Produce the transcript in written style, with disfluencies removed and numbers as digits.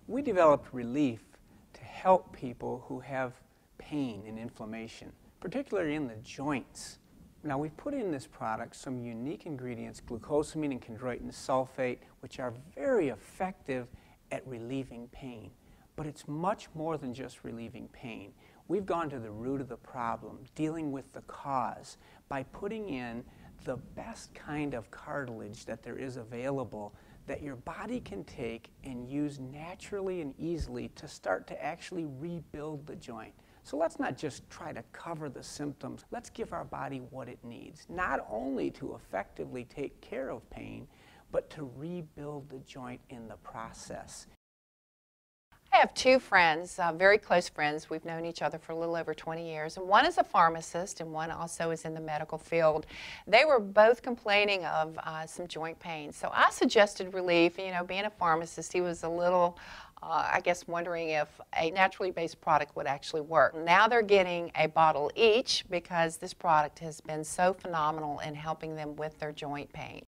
We developed Relief to help people who have pain and inflammation, particularly in the joints. Now, we've put in this product some unique ingredients, glucosamine and chondroitin sulfate, which are very effective at relieving pain. But it's much more than just relieving pain. We've gone to the root of the problem, dealing with the cause, by putting in the best kind of cartilage that there is available that your body can take and use naturally and easily to start to actually rebuild the joint. So let's not just try to cover the symptoms. Let's give our body what it needs, not only to effectively take care of pain, but to rebuild the joint in the process. I have two friends, very close friends. We've known each other for a little over 20 years. And one is a pharmacist and one also is in the medical field. They were both complaining of some joint pain. So I suggested Relief. You know, being a pharmacist, he was a little, I guess, wondering if a naturally based product would actually work. Now they're getting a bottle each because this product has been so phenomenal in helping them with their joint pain.